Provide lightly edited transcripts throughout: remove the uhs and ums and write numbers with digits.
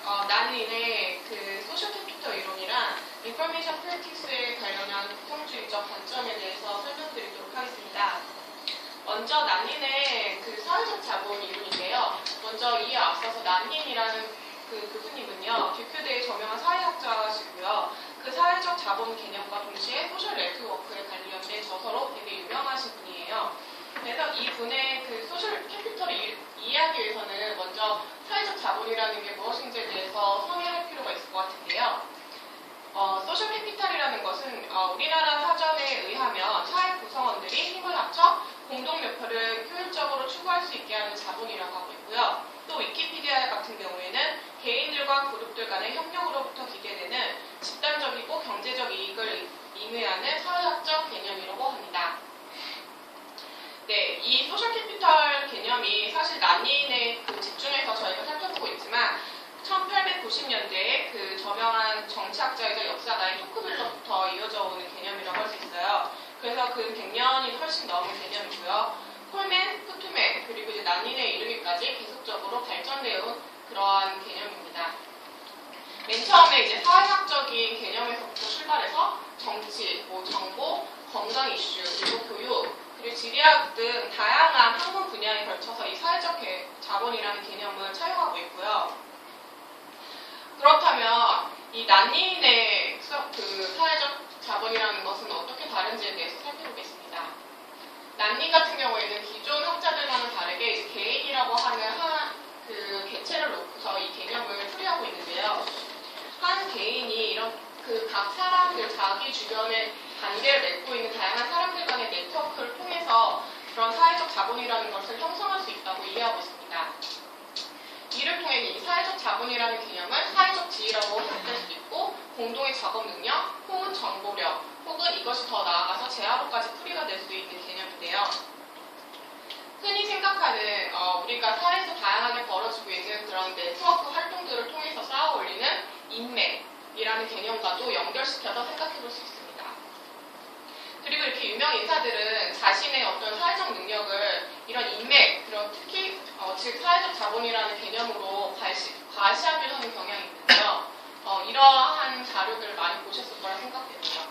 난린의 그 소셜 캐피터 이론이랑 인포메이션 폴리틱스에 관련한 구성주의적 관점에 대해서 설명드리도록 하겠습니다. 먼저 난린의 그 사회적 자본 이론인데요. 먼저 이에 앞서서 난린이라는 그 교수님은요, 듀큐대의 저명한 사회학자시고요. 그 사회적 자본 개념과 동시에 소셜 네트워크에 관련된 저서로 되게 유명하신 분이에요. 그래서 이 분의 그 소셜 캐피털을 이해하기 위해서는 먼저 사회적 자본이라는 게 무엇인지에 대해서 성의할 필요가 있을 것 같은데요. 소셜 캐피탈이라는 것은 우리나라 사전에 의하면 사회 구성원들이 힘을 합쳐 공동 목표를 효율적으로 추구할 수 있게 하는 자본이라고 하고 있고요. 또 위키피디아 같은 경우에는 개인들과 그룹들 간의 협력으로부터 기대되는 집단적이고 경제적 이익을 의미하는 사회학적 개념이라고 합니다. 네, 이 소셜 캐피탈 개념이 사실 난린에 그 집중해서 저희가 살펴보고 있지만 1890년대에 그 저명한 정치학자이자 역사가인 토크빌러부터 이어져 오는 개념이라고 할 수 있어요. 그래서 그 100년이 훨씬 넘은 개념이고요. 콜맨, 푸트맨, 그리고 이제 난린에 이르기까지 계속적으로 발전되어 온 그러한 개념입니다. 맨 처음에 이제 사회학적인 개념에서부터 출발해서 정치, 정보, 건강 이슈, 그리고 교육, 그리고 지리학 등 다양한 학문 분야에 걸쳐서 이 사회적 자본이라는 개념을 차용하고 있고요. 그렇다면 이 난린의 그 사회적 자본이라는 것은 어떻게 다른지에 대해서 살펴보겠습니다. 난린 같은 경우에는 기존 학자들과는 다르게 이제 개인이라고 하는 그 개체를 놓고서 이 개념을 풀이하고 있는데요. 한 개인이 이런 그 각 사람들 자기 주변에 관계를 맺고 있는 다양한 사람들 간의 네트워크를 통해서 그런 사회적 자본이라는 것을 형성할 수 있다고 이해하고 있습니다. 이를 통해 이 사회적 자본이라는 개념은 사회적 지위라고 할 수도 있고 공동의 작업 능력, 혹은 정보력, 혹은 이것이 더 나아가서 재화로까지 풀이가 될 수 있는 개념인데요. 흔히 생각하는 우리가 사회에서 다양하게 벌어지고 있는 그런 네트워크 활동들을 통해서 쌓아 올리는 인맥이라는 개념과도 연결시켜서 생각해 볼 수 있습니다. 그리고 이렇게 유명 인사들은 자신의 어떤 사회적 능력을 이런 인맥, 그런 특히 즉 사회적 자본이라는 개념으로 과시하기를 하는 경향이 있는데요. 이러한 자료들을 많이 보셨을 거라 생각됩니다.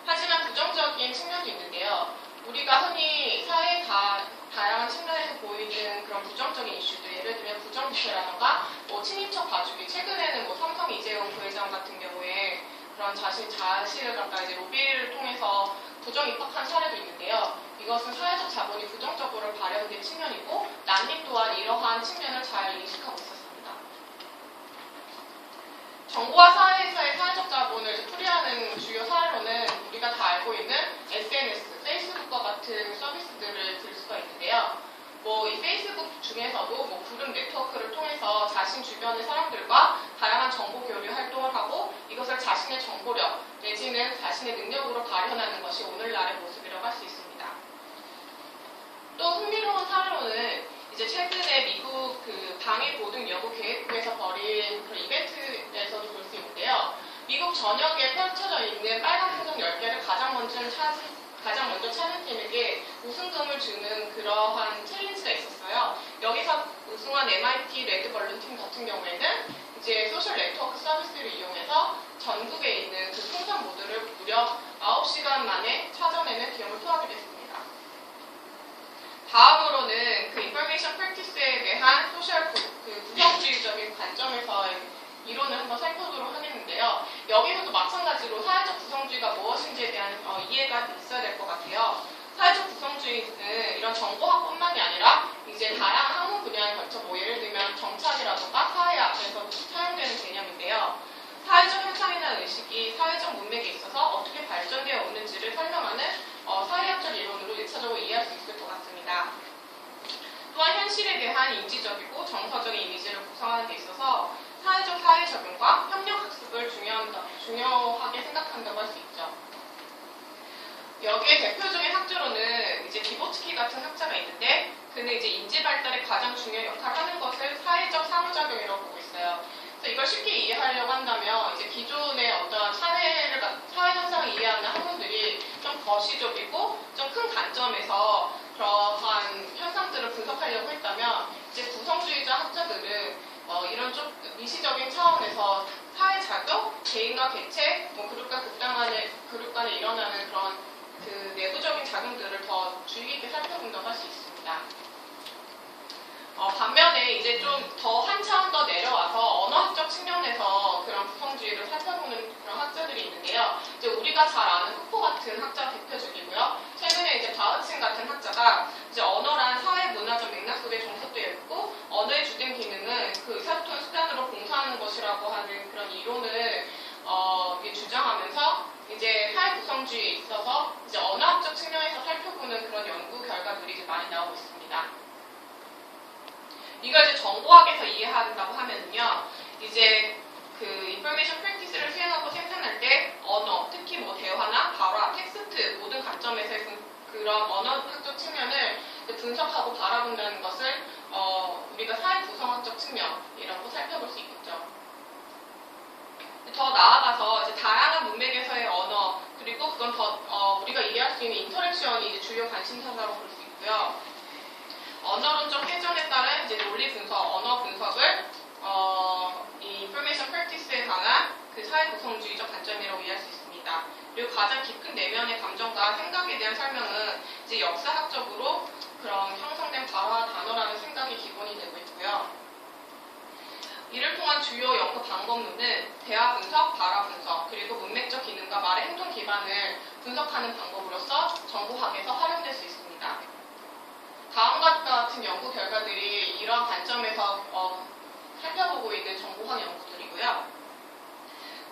하지만 부정적인 측면도 있는데요. 우리가 흔히 사회의 다양한 측면에서 보이는 그런 부정적인 이슈들, 예를 들면 부정부패라던가 친인척 봐주기, 최근에는 삼성 이재용 부회장 같은 경우에 그런 자신을 갖다 이제 로비를 통해서 부정 입학한 사례도 있는데요. 이것은 사회적 자본이 부정적으로 발현된 측면이고 난린 또한 이러한 측면을 잘 인식하고 있었습니다. 정보화 사회에서의 사회적 자본을 풀이하는 주요 사례로는 우리가 다 알고 있는 SNS, 페이스북과 같은 서비스들을 들 수가 있는데요. 이 페이스북 중에서도 그룹 네트워크를 통해서 자신 주변의 사람들과 다양한 정보 교류 활동을 하고 이것을 자신의 정보력 내지는 자신의 능력으로 발현하는 것이 오늘날의 모습이라고 할 수 있습니다. 또 흥미로운 사례로는 이제 최근에 미국 그 방위 보등 여부 계획부에서 벌인 그런 이벤트에서도 볼 수 있는데요. 미국 전역에 펼쳐져 있는 빨간 표정 10개를 가장 먼저 찾는 팀에게 우승금을 주는 그러한 챌린지가 있었어요. 여기서 우승한 MIT 레드벌룬 팀 같은 경우에는 이제 소셜 네트워크 서비스를 이용해서 전국에 있는 그 풍선 모드를 무려 9시간 만에 찾아내는 기록을 토하게 됐습니다. 다음으로는 그 인포메이션 프랙티스에 대한 소셜 구성주의적인 관점에서 이론을 한번 살펴보도록 하겠는데요. 여기서도 마찬가지로 사회적 구성주의가 무엇인지에 대한 이해가 있어야 될 것 같아요. 사회적 구성주의는 이런 정보학뿐만이 아니라 이제 다양한 학문 분야에 걸쳐 예를 들면 정치학이라든가 사회학에서 사용되는 개념인데요. 사회적 현상이나 의식이 사회적 문맥에 있어서 어떻게 발전되어 오는지를 설명하는 사회학적 이론으로 1차적으로 이해할 수 있을 것 같습니다. 또한 현실에 대한 인지적이고 정서적인 이미지를 구성하는 데 있어서 사회적 사회 적용과 협력 학습을 중요하게 생각한다고 할 수 있죠. 여기에 대표적인 학자로는 이제 디보츠키 같은 학자가 있는데 그는 이제 인지 발달에 가장 중요한 역할을 하는 것을 사회적 상호작용이라고 보고 있어요. 그래서 이걸 쉽게 이해하려고 한다면 이제 기존의 어떤 사회 현상을 이해하는 학문들이 좀 거시적이고 좀 큰 관점에서 그러한 현상들을 분석하려고 했다면 이제 구성주의자 학자들은 이런 조금 이제 좀 더 한 차원 더 내려와서 언어학적 측면에서 그런 구성주의를 살펴보는 그런 학자들이 있는데요. 이제 우리가 잘 아는 후포 같은 학자 대표적이고요. 최근에 이제 바흐친 같은 학자가 이제 언어란 사회 문화적 맥락 속에 종속되어 있고 언어의 주된 기능은 그 의사소통 수단으로 봉사하는 것이라고 하는 그런 이론을 주장하면서 이제 사회 구성주의에 있어서 이제 언어학적 측면에서 살펴보는 그런 연구 결과들이 이제 많이 나오고 있습니다. 이걸 이제 정보학에서 이해한다고 하면요, 이제 그 인포메이션 프랙티스를 수행하고 생산할 때 언어, 특히 뭐 대화나 발화, 텍스트 모든 관점에서 그런 언어학적 측면을 분석하고 바라본다는 것을 우리가 사회 구성학적 측면이라고 살펴볼 수 있겠죠. 더 나아가서 이제 다양한 문맥에서의 언어, 그리고 그건 더 우리가 이해할 수 있는 인터랙션이 이제 주요 관심사라고 볼 수 있고요. 언어론적 해전에 따른 이제 논리 분석, 언어 분석을 이 인포메이션 프랙티스에 관한 그 사회 구성주의적 관점이라고 이해할 수 있습니다. 그리고 가장 깊은 내면의 감정과 생각에 대한 설명은 이제 역사학적으로 그런 형성된 발화 단어라는 생각이 기본이 되고 있고요. 이를 통한 주요 연구 방법론은 대화 분석, 발화 분석, 그리고 문맥적 기능과 말의 행동 기반을 분석하는 방법으로서 정보학에서 활용될 수 있습니다. 다음과 같은 연구 결과들이 이러한 관점에서 살펴보고 있는 정보학 연구들이고요.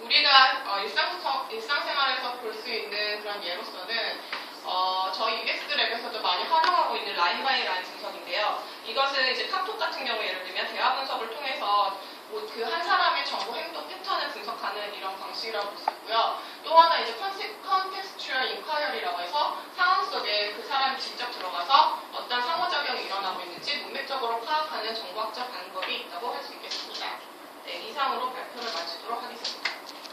우리가 일상생활에서 볼 수 있는 그런 예로서는 저희 UX랩에서도 많이 활용하고 있는 라인 바이 라인 분석인데요. 이것은 이제 카톡 같은 경우 예를 들면 대화 분석을 통해서 그 한 사람의 정보 행동 패턴을 분석하는 이런 방식이라고 볼 수 있고요. 또 하나 이제 컨텍스추얼 인콰이어리라고 해서 상황 속에 그 사람이 직접 들어가서 어떤 상호작용이 일어나고 있는지 문맥적으로 파악하는 정보학적 방법이 있다고 할 수 있겠습니다. 네, 이상으로 발표를 마치도록 하겠습니다.